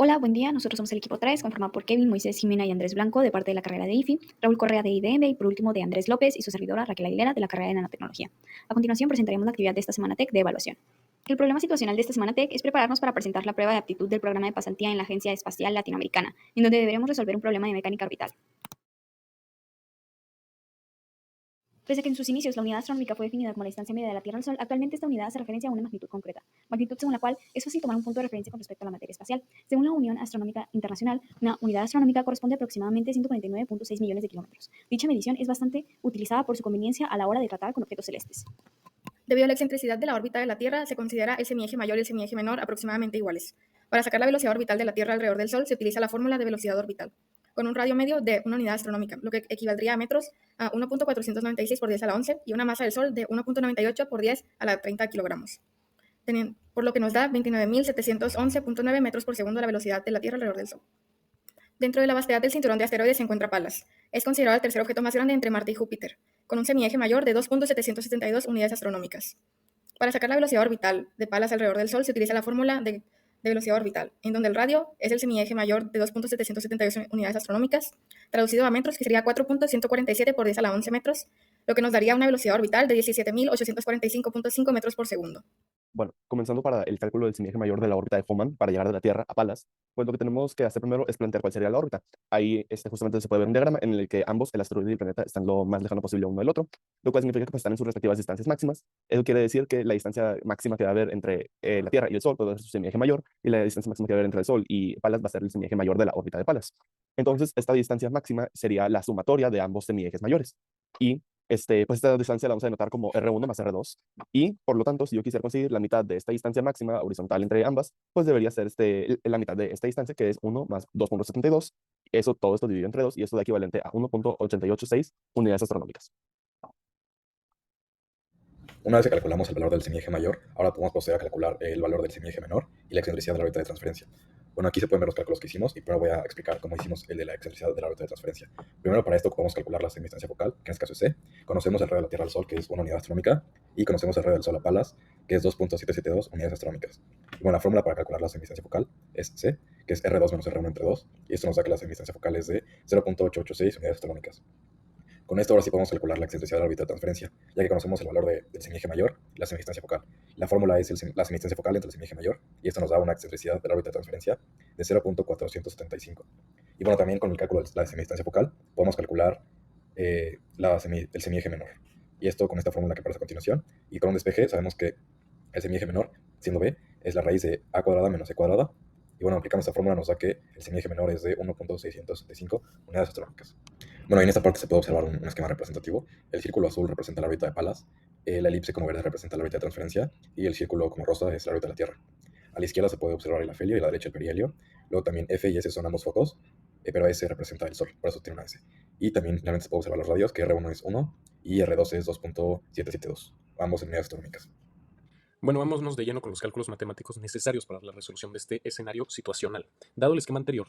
Hola, buen día. Nosotros somos el equipo 3, conformado por Kevin, Moisés, Jimena y Andrés Blanco, de parte de la carrera de IFI, Raúl Correa de IDM y por último de Andrés López y su servidora Raquel Aguilera de la carrera de Nanotecnología. A continuación presentaremos la actividad de esta Semana Tech de evaluación. El problema situacional de esta Semana Tech es prepararnos para presentar la prueba de aptitud del programa de pasantía en la Agencia Espacial Latinoamericana, en donde deberemos resolver un problema de mecánica orbital. Pese a que en sus inicios la unidad astronómica fue definida como la distancia media de la Tierra al Sol, actualmente esta unidad hace referencia a una magnitud concreta, magnitud según la cual es fácil tomar un punto de referencia con respecto a la materia espacial. Según la Unión Astronómica Internacional, una unidad astronómica corresponde a aproximadamente 149.6 millones de kilómetros. Dicha medición es bastante utilizada por su conveniencia a la hora de tratar con objetos celestes. Debido a la excentricidad de la órbita de la Tierra, se considera el semieje mayor y el semieje menor aproximadamente iguales. Para sacar la velocidad orbital de la Tierra alrededor del Sol se utiliza la fórmula de velocidad orbital, con un radio medio de una unidad astronómica, lo que equivaldría a metros a 1.496 por 10 a la 11 y una masa del Sol de 1.98 por 10 a la 30 kilogramos, por lo que nos da 29.711.9 metros por segundo la velocidad de la Tierra alrededor del Sol. Dentro de la vastedad del cinturón de asteroides se encuentra Pallas. Es considerado el tercer objeto más grande entre Marte y Júpiter, con un semieje mayor de 2.772 unidades astronómicas. Para sacar la velocidad orbital de Pallas alrededor del Sol se utiliza la fórmula de velocidad orbital, en donde el radio es el semieje mayor de 2.772 unidades astronómicas, traducido a metros, que sería 4.147 por 10 a la 11 metros, lo que nos daría una velocidad orbital de 17.845.5 metros por segundo. Bueno, comenzando para el cálculo del semieje mayor de la órbita de Hohmann para llegar de la Tierra a Pallas, pues lo que tenemos que hacer primero es plantear cuál sería la órbita. Ahí justamente se puede ver un diagrama en el que ambos, el asteroide y el planeta, están lo más lejano posible uno del otro, lo cual significa que pues, están en sus respectivas distancias máximas. Eso quiere decir que la distancia máxima que va a haber entre la Tierra y el Sol va a ser su semieje mayor, y la distancia máxima que va a haber entre el Sol y Pallas va a ser el semieje mayor de la órbita de Pallas. Entonces, esta distancia máxima sería la sumatoria de ambos semiejes mayores. Y pues esta distancia la vamos a denotar como R1 más R2, y por lo tanto, si yo quisiera conseguir la mitad de esta distancia máxima horizontal entre ambas, pues debería ser la mitad de esta distancia, que es 1 más 2.72. Eso, todo esto dividido entre 2, y esto da equivalente a 1.886 unidades astronómicas. Una vez que calculamos el valor del semieje mayor, ahora podemos proceder a calcular el valor del semieje menor y la excentricidad de la órbita de transferencia. Bueno, aquí se pueden ver los cálculos que hicimos y primero voy a explicar cómo hicimos el de la excentricidad de la órbita de transferencia. Primero, para esto ocupamos calcular la semidistancia focal, que en este caso es C. Conocemos el radio de la Tierra al Sol, que es 1 unidad astronómica, y conocemos el radio del Sol a Pallas, que es 2.772 unidades astronómicas. Y bueno, la fórmula para calcular la semidistancia focal es C, que es R2 menos R1 entre 2, y esto nos da que la semidistancia focal es de 0.886 unidades astronómicas. Con esto ahora sí podemos calcular la excentricidad de la órbita de transferencia, ya que conocemos el valor del semieje mayor y la semidistancia focal. La fórmula es la semidistancia focal entre el semieje mayor, y esto nos da una excentricidad de la órbita de transferencia de 0.475. Y bueno, también con el cálculo de la semidistancia focal podemos calcular el semieje menor. Y esto con esta fórmula que aparece a continuación. Y con un despeje sabemos que el semieje menor, siendo b, es la raíz de a cuadrada menos c cuadrada. Y bueno, aplicando esta fórmula nos da que el semieje menor es de 1.665 unidades astronómicas. Bueno, y en esta parte se puede observar un esquema representativo. El círculo azul representa la órbita de Pallas, la elipse como verde representa la órbita de transferencia, y el círculo como rosa es la órbita de la Tierra. A la izquierda se puede observar el afelio y a la derecha el perihelio. Luego también F y S son ambos focos, pero S representa el Sol, por eso tiene una S. Y también finalmente se puede observar los radios, que R1 es 1 y R2 es 2.772, ambos en unidades astronómicas. Bueno, vámonos de lleno con los cálculos matemáticos necesarios para la resolución de este escenario situacional. Dado el esquema anterior,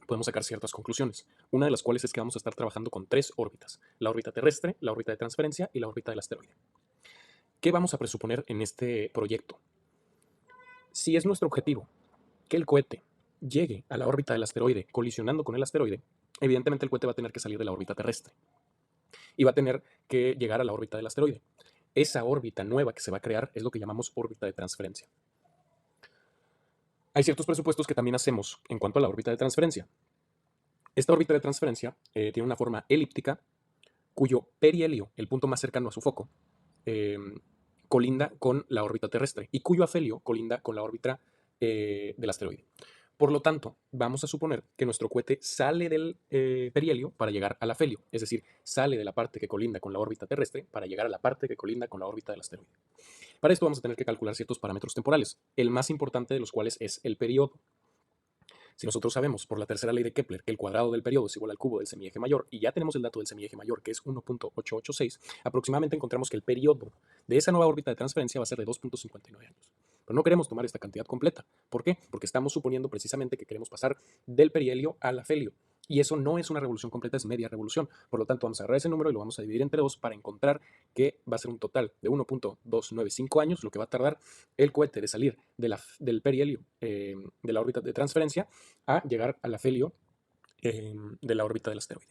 podemos sacar ciertas conclusiones, una de las cuales es que vamos a estar trabajando con tres órbitas: la órbita terrestre, la órbita de transferencia y la órbita del asteroide. ¿Qué vamos a presuponer en este proyecto? Si es nuestro objetivo que el cohete llegue a la órbita del asteroide colisionando con el asteroide, evidentemente el cohete va a tener que salir de la órbita terrestre y va a tener que llegar a la órbita del asteroide. Esa órbita nueva que se va a crear es lo que llamamos órbita de transferencia. Hay ciertos presupuestos que también hacemos en cuanto a la órbita de transferencia. Esta órbita de transferencia tiene una forma elíptica cuyo perihelio, el punto más cercano a su foco, colinda con la órbita terrestre y cuyo afelio colinda con la órbita del asteroide. Por lo tanto, vamos a suponer que nuestro cohete sale del perihelio para llegar al afelio, es decir, sale de la parte que colinda con la órbita terrestre para llegar a la parte que colinda con la órbita del asteroide. Para esto vamos a tener que calcular ciertos parámetros temporales, el más importante de los cuales es el periodo. Si nosotros sabemos por la tercera ley de Kepler que el cuadrado del periodo es igual al cubo del semieje mayor y ya tenemos el dato del semieje mayor, que es 1.886, aproximadamente encontramos que el periodo de esa nueva órbita de transferencia va a ser de 2.59 años. Pero no queremos tomar esta cantidad completa. ¿Por qué? Porque estamos suponiendo precisamente que queremos pasar del perihelio al afelio. Y eso no es una revolución completa, es media revolución. Por lo tanto, vamos a agarrar ese número y lo vamos a dividir entre 2 para encontrar que va a ser un total de 1.295 años, lo que va a tardar el cohete de salir del perihelio, de la órbita de transferencia, a llegar al afelio de la órbita del asteroide.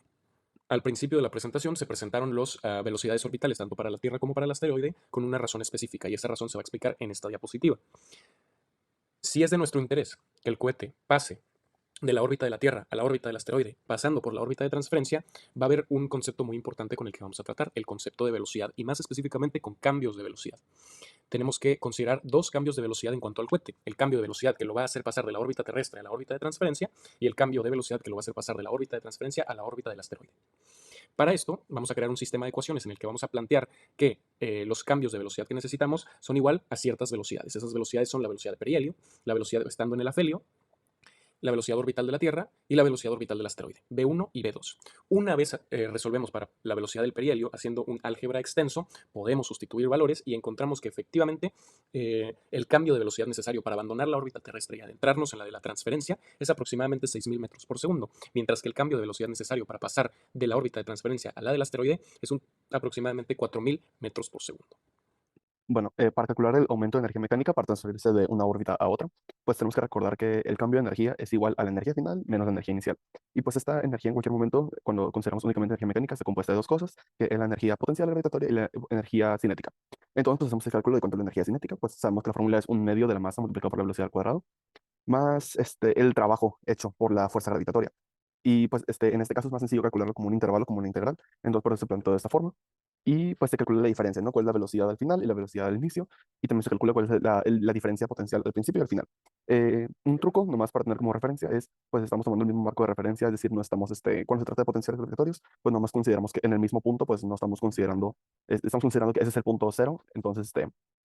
Al principio de la presentación se presentaron las velocidades orbitales, tanto para la Tierra como para el asteroide, con una razón específica, y esa razón se va a explicar en esta diapositiva. Si es de nuestro interés que el cohete pase de la órbita de la Tierra a la órbita del asteroide, pasando por la órbita de transferencia, va a haber un concepto muy importante con el que vamos a tratar, el concepto de velocidad, y más específicamente con cambios de velocidad. Tenemos que considerar dos cambios de velocidad en cuanto al cohete. El cambio de velocidad que lo va a hacer pasar de la órbita terrestre a la órbita de transferencia, y el cambio de velocidad que lo va a hacer pasar de la órbita de transferencia a la órbita del asteroide. Para esto, vamos a crear un sistema de ecuaciones en el que vamos a plantear que los cambios de velocidad que necesitamos son igual a ciertas velocidades. Esas velocidades son la velocidad de perihelio, la velocidad estando en el afelio, la velocidad orbital de la Tierra y la velocidad orbital del asteroide, B1 y B2. Una vez resolvemos para la velocidad del perihelio haciendo un álgebra extenso, podemos sustituir valores y encontramos que efectivamente el cambio de velocidad necesario para abandonar la órbita terrestre y adentrarnos en la de la transferencia es aproximadamente 6.000 metros por segundo, mientras que el cambio de velocidad necesario para pasar de la órbita de transferencia a la del asteroide es aproximadamente 4.000 metros por segundo. Bueno, para calcular el aumento de energía mecánica para transferirse de una órbita a otra, pues tenemos que recordar que el cambio de energía es igual a la energía final menos la energía inicial. Y pues esta energía en cualquier momento, cuando consideramos únicamente energía mecánica, se compuesta de dos cosas, que es la energía potencial gravitatoria y la energía cinética. Entonces, pues hacemos el cálculo de cuánto es la energía cinética, pues sabemos que la fórmula es un medio de la masa multiplicado por la velocidad al cuadrado, más el trabajo hecho por la fuerza gravitatoria. Y pues en este caso es más sencillo calcularlo como un intervalo, como una integral. Entonces, por eso se planteó de esta forma. Y pues se calcula la diferencia, ¿no? ¿Cuál es la velocidad al final y la velocidad al inicio? Y también se calcula cuál es la diferencia potencial al principio y al final. Un truco, nomás para tener como referencia, es, pues estamos tomando el mismo marco de referencia, es decir, no estamos, cuando se trata de potenciales gravitatorios, pues nomás consideramos que en el mismo punto, pues no estamos considerando, estamos considerando que ese es el punto cero. Entonces,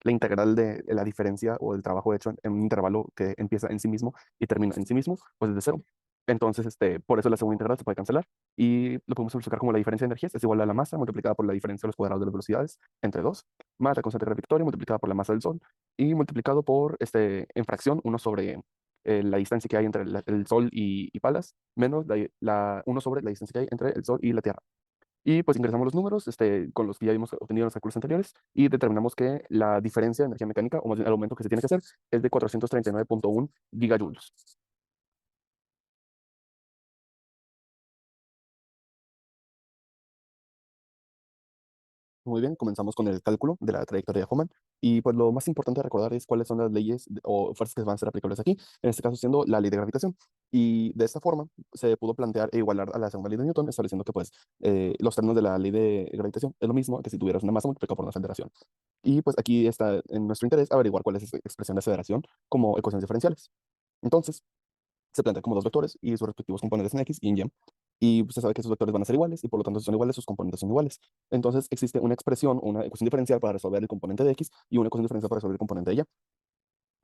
la integral de la diferencia o el trabajo hecho en un intervalo que empieza en sí mismo y termina en sí mismo, pues es de cero. Entonces, por eso la segunda integral se puede cancelar y lo podemos simplificar como la diferencia de energías es igual a la masa multiplicada por la diferencia de los cuadrados de las velocidades entre 2, más la constante gravitatoria multiplicada por la masa del Sol y multiplicado por, en fracción, 1 sobre la distancia que hay entre el Sol y Palas, menos 1 sobre la distancia que hay entre el Sol y la Tierra. Y pues ingresamos los números con los que ya habíamos obtenido en los cálculos anteriores y determinamos que la diferencia de energía mecánica, o más bien el aumento que se tiene que hacer, es de 439.1 gigajoules. Muy bien, comenzamos con el cálculo de la trayectoria de Hohmann y pues lo más importante a recordar es cuáles son las leyes o fuerzas que van a ser aplicables aquí, en este caso siendo la ley de gravitación. Y de esta forma se pudo plantear e igualar a la segunda ley de Newton, estableciendo que pues los términos de la ley de gravitación es lo mismo que si tuvieras una masa multiplicada por una aceleración. Y pues aquí está en nuestro interés averiguar cuál es esa expresión de aceleración como ecuaciones diferenciales. Entonces, se plantea como dos vectores y sus respectivos componentes en X y en Y. Y se sabe que esos vectores van a ser iguales y por lo tanto si son iguales, sus componentes son iguales. Entonces existe una expresión, una ecuación diferencial para resolver el componente de X y una ecuación diferencial para resolver el componente de Y.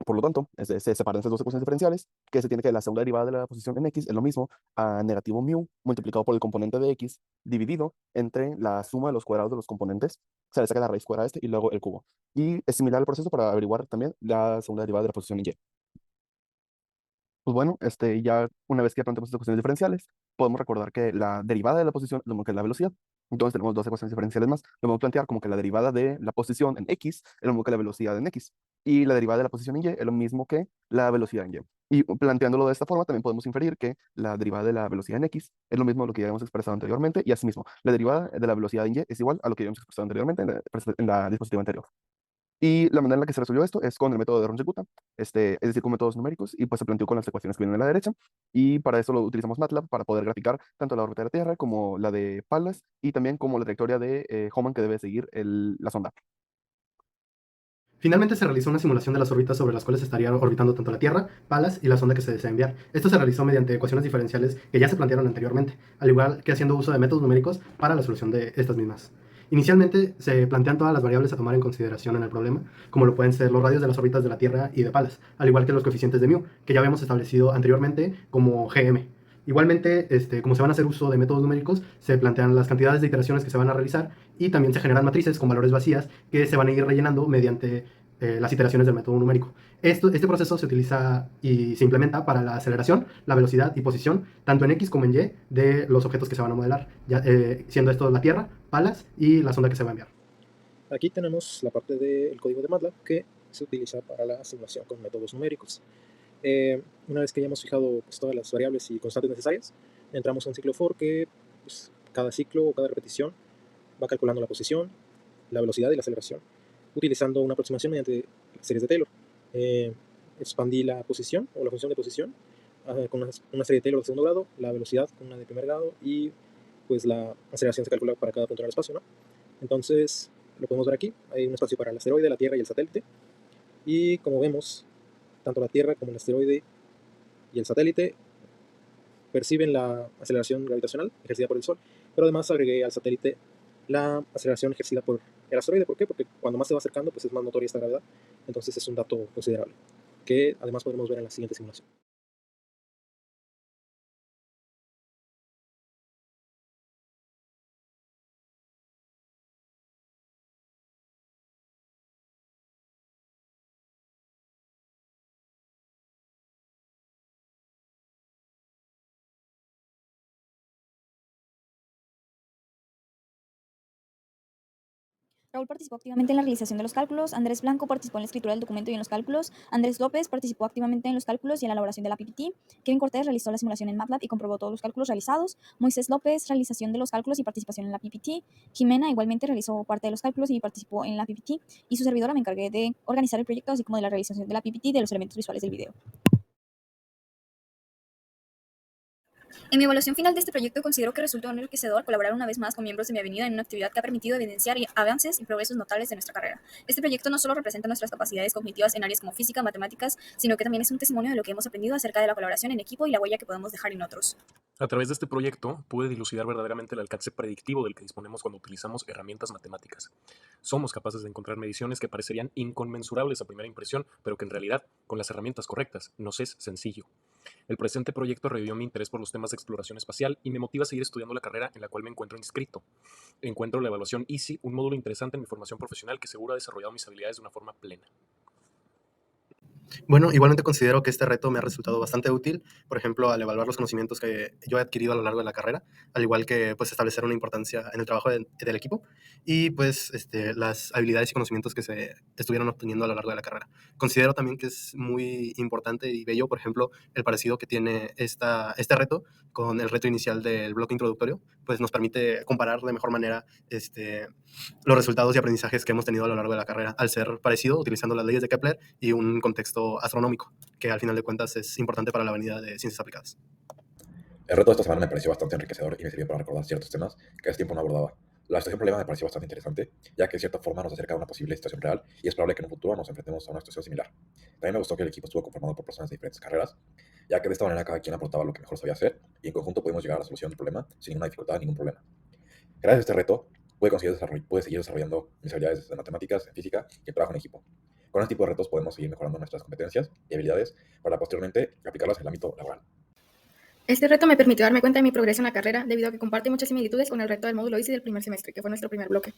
Por lo tanto, se separan esas dos ecuaciones diferenciales, que se tiene que la segunda derivada de la posición en X es lo mismo a negativo mu multiplicado por el componente de X dividido entre la suma de los cuadrados de los componentes. Se le saca la raíz cuadrada y luego el cubo. Y es similar al proceso para averiguar también la segunda derivada de la posición en Y. Pues bueno, ya una vez que planteamos estas ecuaciones diferenciales, podemos recordar que la derivada de la posición es lo mismo que la velocidad. Entonces tenemos dos ecuaciones diferenciales más. Lo vamos a plantear como que la derivada de la posición en X es lo mismo que la velocidad en X. Y la derivada de la posición en Y es lo mismo que la velocidad en Y. Y planteándolo de esta forma, también podemos inferir que la derivada de la velocidad en X es lo mismo de lo que ya habíamos expresado anteriormente. Y asimismo, la derivada de la velocidad en Y es igual a lo que ya habíamos expresado anteriormente en la dispositiva anterior. Y la manera en la que se resolvió esto es con el método de Ron-Zekuta, es decir, con métodos numéricos, y pues se planteó con las ecuaciones que vienen a la derecha, y para eso lo utilizamos MATLAB para poder graficar tanto la órbita de la Tierra como la de Pallas, y también como la trayectoria de Hohmann que debe seguir la sonda. Finalmente se realizó una simulación de las órbitas sobre las cuales estaría orbitando tanto la Tierra, Pallas y la sonda que se desea enviar. Esto se realizó mediante ecuaciones diferenciales que ya se plantearon anteriormente, al igual que haciendo uso de métodos numéricos para la solución de estas mismas. Inicialmente se plantean todas las variables a tomar en consideración en el problema, como lo pueden ser los radios de las órbitas de la Tierra y de Pallas, al igual que los coeficientes de μ, que ya habíamos establecido anteriormente como Gm. Igualmente, como se van a hacer uso de métodos numéricos, se plantean las cantidades de iteraciones que se van a realizar y también se generan matrices con valores vacías que se van a ir rellenando mediante las iteraciones del método numérico. Este proceso se utiliza y se implementa para la aceleración, la velocidad y posición, tanto en X como en Y, de los objetos que se van a modelar, siendo esto la Tierra, Palas y la sonda que se va a enviar. Aquí tenemos la parte del código de MATLAB que se utiliza para la simulación con métodos numéricos. Una vez que hayamos fijado pues, todas las variables y constantes necesarias, entramos a un ciclo for que pues, cada ciclo o cada repetición va calculando la posición, la velocidad y la aceleración, utilizando una aproximación mediante series de Taylor. Expandí la posición o la función de posición con una serie de Taylor de segundo grado, la velocidad con una de primer grado y pues la aceleración se calcula para cada punto en el espacio, ¿no? Entonces, lo podemos ver aquí, hay un espacio para el asteroide, la Tierra y el satélite, y como vemos, tanto la Tierra como el asteroide y el satélite perciben la aceleración gravitacional ejercida por el Sol, pero además agregué al satélite la aceleración ejercida por el asteroide. ¿Por qué? Porque cuando más se va acercando, pues es más notoria esta gravedad, entonces es un dato considerable, que además podremos ver en la siguiente simulación. Raúl participó activamente en la realización de los cálculos, Andrés Blanco participó en la escritura del documento y en los cálculos, Andrés López participó activamente en los cálculos y en la elaboración de la PPT, Kevin Cortés realizó la simulación en MATLAB y comprobó todos los cálculos realizados, Moisés López realización de los cálculos y participación en la PPT, Jimena igualmente realizó parte de los cálculos y participó en la PPT, y su servidora me encargué de organizar el proyecto así como de la realización de la PPT y de los elementos visuales del video. En mi evaluación final de este proyecto considero que resultó enriquecedor colaborar una vez más con miembros de mi avenida en una actividad que ha permitido evidenciar avances y progresos notables de nuestra carrera. Este proyecto no solo representa nuestras capacidades cognitivas en áreas como física, matemáticas, sino que también es un testimonio de lo que hemos aprendido acerca de la colaboración en equipo y la huella que podemos dejar en otros. A través de este proyecto pude dilucidar verdaderamente el alcance predictivo del que disponemos cuando utilizamos herramientas matemáticas. Somos capaces de encontrar mediciones que parecerían inconmensurables a primera impresión, pero que en realidad, con las herramientas correctas, nos es sencillo. El presente proyecto revivió mi interés por los temas de exploración espacial y me motiva a seguir estudiando la carrera en la cual me encuentro inscrito. Encuentro la evaluación EASY un módulo interesante en mi formación profesional que seguro ha desarrollado mis habilidades de una forma plena. Bueno, igualmente considero que este reto me ha resultado bastante útil, por ejemplo, al evaluar los conocimientos que yo he adquirido a lo largo de la carrera, al igual que pues establecer una importancia en el trabajo del equipo y pues las habilidades y conocimientos que se estuvieron obteniendo a lo largo de la carrera. Considero también que es muy importante y bello, por ejemplo, el parecido que tiene este reto con el reto inicial del bloque introductorio, pues nos permite comparar de mejor manera los resultados y aprendizajes que hemos tenido a lo largo de la carrera, al ser parecido, utilizando las leyes de Kepler y un contexto astronómico, que al final de cuentas es importante para la avenida de ciencias aplicadas. El reto de esta semana me pareció bastante enriquecedor y me sirvió para recordar ciertos temas que hace tiempo no abordaba. La situación problema me pareció bastante interesante, ya que de cierta forma nos acerca a una posible situación real y es probable que en un futuro nos enfrentemos a una situación similar. También me gustó que el equipo estuvo conformado por personas de diferentes carreras, ya que de esta manera cada quien aportaba lo que mejor sabía hacer y en conjunto pudimos llegar a la solución del problema sin ninguna dificultad, ningún problema. Gracias a este reto, pude seguir desarrollando mis habilidades en matemáticas, en física y en trabajo en equipo. Con este tipo de retos podemos seguir mejorando nuestras competencias y habilidades para posteriormente aplicarlas en el ámbito laboral. Este reto me permitió darme cuenta de mi progreso en la carrera debido a que comparte muchas similitudes con el reto del módulo EASY del primer semestre, que fue nuestro primer bloque.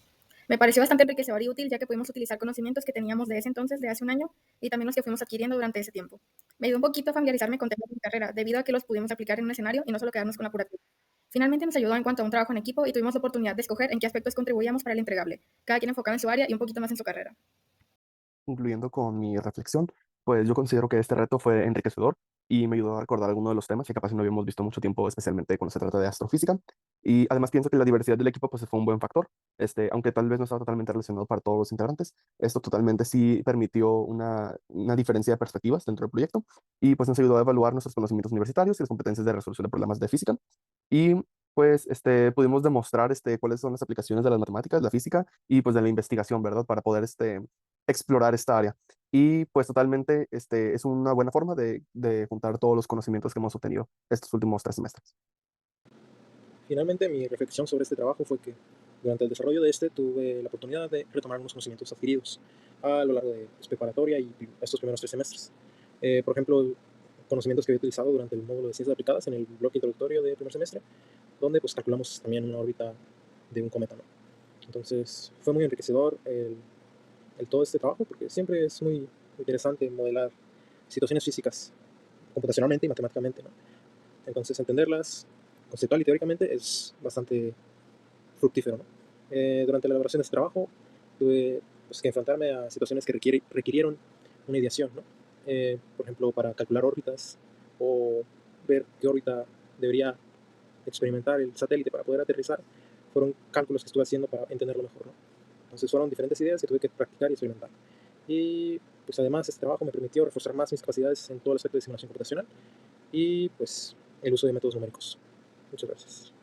Me pareció bastante enriquecedor y útil ya que pudimos utilizar conocimientos que teníamos de ese entonces, de hace un año, y también los que fuimos adquiriendo durante ese tiempo. Me ayudó un poquito a familiarizarme con temas de mi carrera, debido a que los pudimos aplicar en un escenario y no solo quedarnos con la pura teoría. Finalmente nos ayudó en cuanto a un trabajo en equipo y tuvimos la oportunidad de escoger en qué aspectos contribuíamos para el entregable, cada quien enfocado en su área y un poquito más en su carrera. Concluyendo con mi reflexión, pues yo considero que este reto fue enriquecedor y me ayudó a recordar algunos de los temas que capaz no habíamos visto mucho tiempo, especialmente cuando se trata de astrofísica. Y además pienso que la diversidad del equipo pues fue un buen factor, aunque tal vez no estaba totalmente relacionado para todos los integrantes. Esto totalmente sí permitió una diferencia de perspectivas dentro del proyecto y pues nos ayudó a evaluar nuestros conocimientos universitarios y las competencias de resolución de problemas de física. Y pues pudimos demostrar cuáles son las aplicaciones de las matemáticas, la física y pues de la investigación, ¿verdad? Para poder explorar esta área. Y pues totalmente es una buena forma de juntar todos los conocimientos que hemos obtenido estos últimos 3 semestres. Finalmente, mi reflexión sobre este trabajo fue que durante el desarrollo de tuve la oportunidad de retomar unos conocimientos adquiridos a lo largo de preparatoria y estos primeros 3 semestres. Por ejemplo, conocimientos que había utilizado durante el módulo de ciencias aplicadas en el bloque introductorio de primer semestre, donde pues calculamos también una órbita de un cometa, ¿no? Entonces fue muy enriquecedor el todo este trabajo, porque siempre es muy interesante modelar situaciones físicas computacionalmente y matemáticamente, ¿no? Entonces, entenderlas conceptual y teóricamente es bastante fructífero, ¿no? Durante la elaboración de este trabajo tuve pues, que enfrentarme a situaciones que requirieron una ideación, ¿no? Por ejemplo, para calcular órbitas o ver qué órbita debería experimentar el satélite para poder aterrizar, fueron cálculos que estuve haciendo para entenderlo mejor, ¿no? Entonces fueron diferentes ideas que tuve que practicar y experimentar. Y pues además este trabajo me permitió reforzar más mis capacidades en todo el aspecto de simulación computacional y pues el uso de métodos numéricos. Muchas gracias.